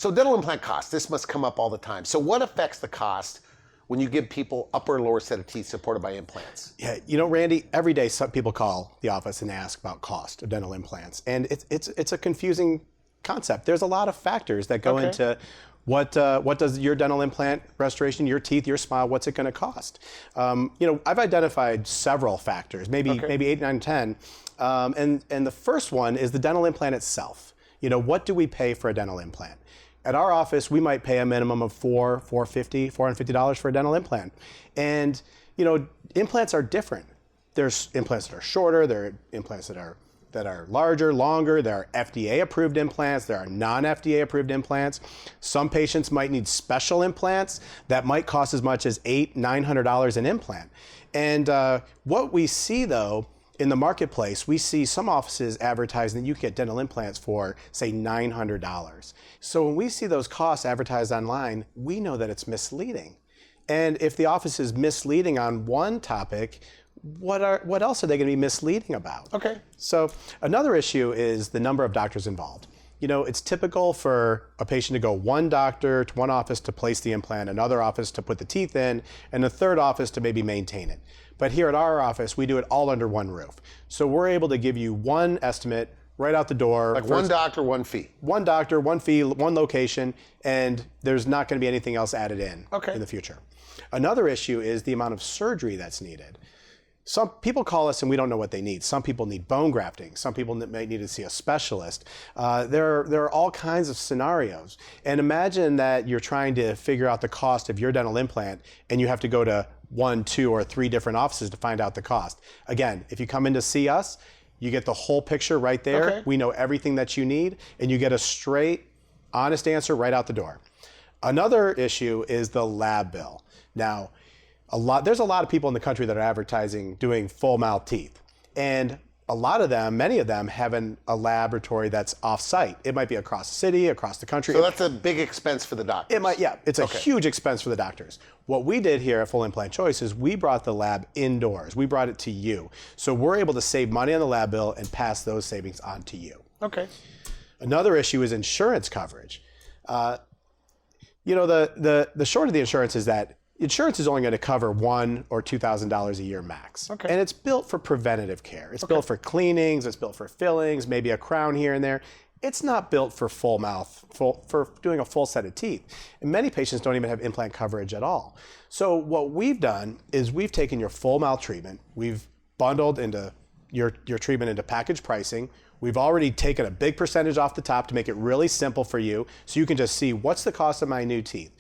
So dental implant cost, this must come up all the time. So what affects the cost when you give people upper or lower set of teeth supported by implants? Yeah, Randy, every day some people call the office and ask about cost of dental implants. And it's a confusing concept. There's a lot of factors that go into what does your dental implant restoration, your teeth, your smile, what's it going to cost? I've identified several factors, maybe 8, 9, 10. And the first one is the dental implant itself. What do we pay for a dental implant? At our office, we might pay a minimum of $450 for a dental implant. And, implants are different. There's implants that are shorter, there are implants that are larger, longer, there are FDA approved implants, there are non-FDA approved implants. Some patients might need special implants that might cost as much as $800, $900 an implant. And what we see though, in the marketplace, we see some offices advertising that you get dental implants for, say, $900. So when we see those costs advertised online, we know that it's misleading. And if the office is misleading on one topic, what else are they going to be misleading about? Okay. So another issue is the number of doctors involved. It's typical for a patient to go one doctor to one office to place the implant, another office to put the teeth in, and a third office to maybe maintain it. But here at our office, we do it all under one roof. So we're able to give you one estimate right out the door. Like one doctor, one fee. One doctor, one fee, one location, and there's not going to be anything else added in the future. Another issue is the amount of surgery that's needed. Some people call us and we don't know what they need. Some people need bone grafting. Some people might need to see a specialist. There are all kinds of scenarios. And imagine that you're trying to figure out the cost of your dental implant and you have to go to 1, 2, or 3 different offices to find out the cost. Again, if you come in to see us, you get the whole picture right there. Okay. We know everything that you need, and you get a straight, honest answer right out the door. Another issue is the lab bill. Now, there's a lot of people in the country that are advertising doing full mouth teeth. And a lot of them, many of them, have a laboratory that's off-site. It might be across the city, across the country. So that's a big expense for the doctors. It's a huge expense for the doctors. What we did here at Full Implant Choice is we brought the lab indoors. We brought it to you. So we're able to save money on the lab bill and pass those savings on to you. Okay. Another issue is insurance coverage. The short of the insurance is that insurance is only going to cover $1,000 or $2,000 a year max. Okay. And it's built for preventative care. It's built for cleanings, it's built for fillings, maybe a crown here and there. It's not built for full mouth, for doing a full set of teeth. And many patients don't even have implant coverage at all. So what we've done is we've taken your full mouth treatment, we've bundled into your treatment into package pricing. We've already taken a big percentage off the top to make it really simple for you, so you can just see what's the cost of my new teeth.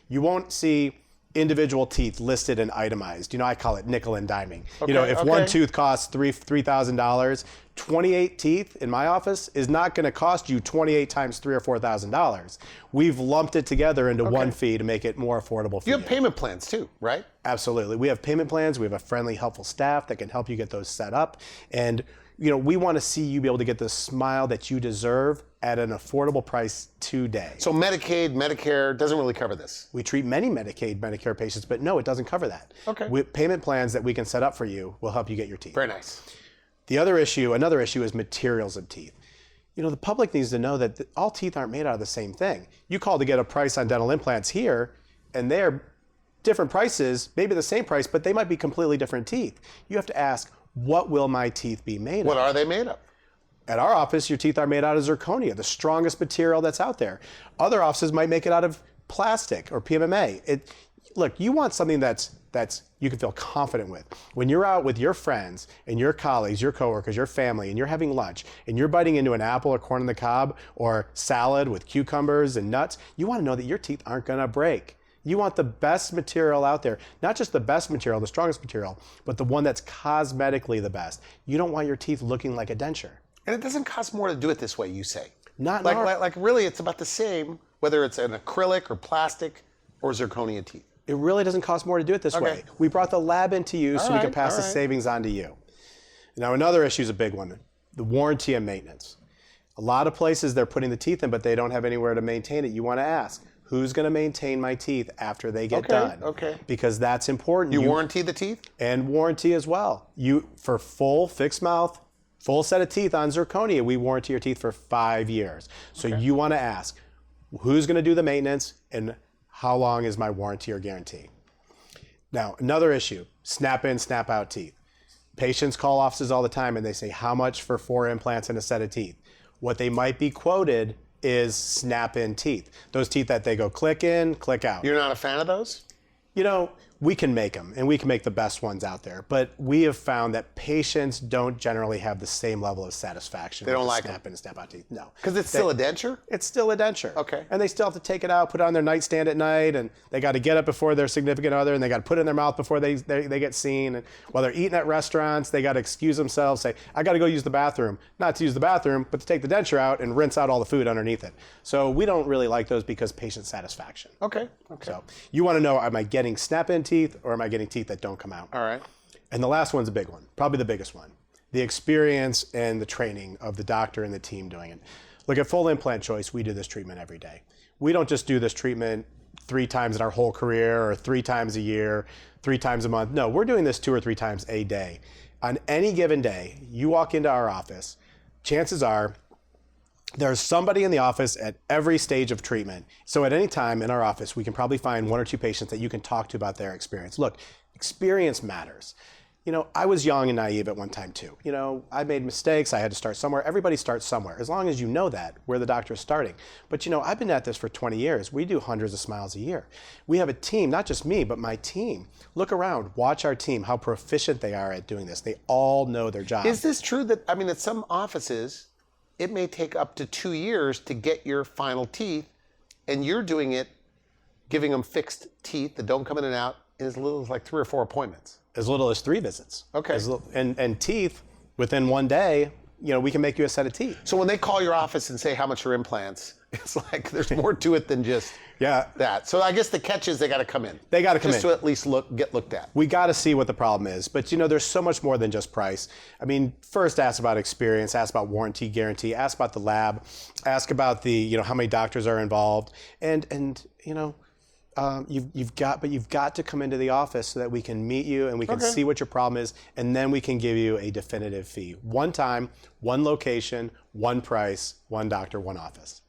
You won't see individual teeth listed and itemized. I call it nickel and diming. If one tooth costs $3,000, 28 teeth in my office is not going to cost you 28 times $3,000 or $4,000. We've lumped it together into one fee to make it more affordable for you. You have payment plans too, right? Absolutely. We have payment plans. We have a friendly, helpful staff that can help you get those set up. And we want to see you be able to get the smile that you deserve at an affordable price today. So Medicaid, Medicare doesn't really cover this. We treat many Medicaid, Medicare patients, but no, it doesn't cover that. Okay. Payment plans that we can set up for you will help you get your teeth. Very nice. Another issue is materials of teeth. The public needs to know that all teeth aren't made out of the same thing. You call to get a price on dental implants here, and they're different prices, maybe the same price, but they might be completely different teeth. You have to ask, what will my teeth be made of? What are they made of? At our office, your teeth are made out of zirconia, the strongest material that's out there. Other offices might make it out of plastic or PMMA. Look, you want something that's you can feel confident with. When you're out with your friends and your colleagues, your coworkers, your family, and you're having lunch, and you're biting into an apple or corn on the cob or salad with cucumbers and nuts, you want to know that your teeth aren't going to break. You want the best material out there, not just the best material, the strongest material, but the one that's cosmetically the best. You don't want your teeth looking like a denture. And it doesn't cost more to do it this way, you say? Not like really, it's about the same, whether it's an acrylic or plastic or zirconia teeth. It really doesn't cost more to do it this way. We brought the lab into you so we can pass the savings on to you. Now, another issue is a big one, the warranty and maintenance. A lot of places they're putting the teeth in, but they don't have anywhere to maintain it. You want to ask, who's going to maintain my teeth after they get done? Okay. Because that's important. You warranty the teeth? And warranty as well. For full fixed mouth, full set of teeth on zirconia, we warranty your teeth for 5 years. So you want to ask, who's going to do the maintenance, and how long is my warranty or guarantee. Now, another issue, snap in, snap out teeth. Patients call offices all the time and they say, how much for 4 implants and a set of teeth? What they might be quoted is snap in teeth. Those teeth that they go click in, click out. You're not a fan of those? You know, we can make them, and we can make the best ones out there, but we have found that patients don't generally have the same level of satisfaction. They don't like snap in and snap out teeth. No. Because it's still a denture? It's still a denture. Okay. And they still have to take it out, put it on their nightstand at night, and they got to get up before their significant other, and they got to put it in their mouth before they get seen. And while they're eating at restaurants, they got to excuse themselves, say, I got to go use the bathroom. Not to use the bathroom, but to take the denture out and rinse out all the food underneath it. So we don't really like those because patient satisfaction. Okay. So you want to know, am I getting snap-in teeth or am I getting teeth that don't come out? All right. And the last one's a big one, probably the biggest one. The experience and the training of the doctor and the team doing it. Look, at Full Implant Choice, we do this treatment every day. We don't just do this treatment 3 times in our whole career or 3 times a year, 3 times a month. No, we're doing this 2 or 3 times a day. On any given day, you walk into our office, chances are there's somebody in the office at every stage of treatment. So at any time in our office, we can probably find 1 or 2 patients that you can talk to about their experience. Look, experience matters. You know, I was young and naive at one time too. You know, I made mistakes, I had to start somewhere. Everybody starts somewhere, as long as you know that, where the doctor is starting. But you know, I've been at this for 20 years. We do hundreds of smiles a year. We have a team, not just me, but my team. Look around, watch our team, how proficient they are at doing this. They all know their job. Is this true that, I mean, at some offices, it may take up to 2 years to get your final teeth, and you're doing it, giving them fixed teeth that don't come in and out in as little as like 3 or 4 appointments? As little as 3 visits. Okay. And teeth, within 1 day, you know, we can make you a set of teeth. So when they call your office and say how much are implants, it's like there's more to it than just that. So I guess the catch is they got to come in. They got to come in. Just to at least get looked at. We got to see what the problem is. But you know, there's so much more than just price. I mean, first ask about experience, ask about warranty, guarantee, ask about the lab, ask about the, you know, how many doctors are involved. And you know, you've got to come into the office so that we can meet you and we can see what your problem is, and then we can give you a definitive fee. 1 time, 1 location, 1 price, 1 doctor, 1 office.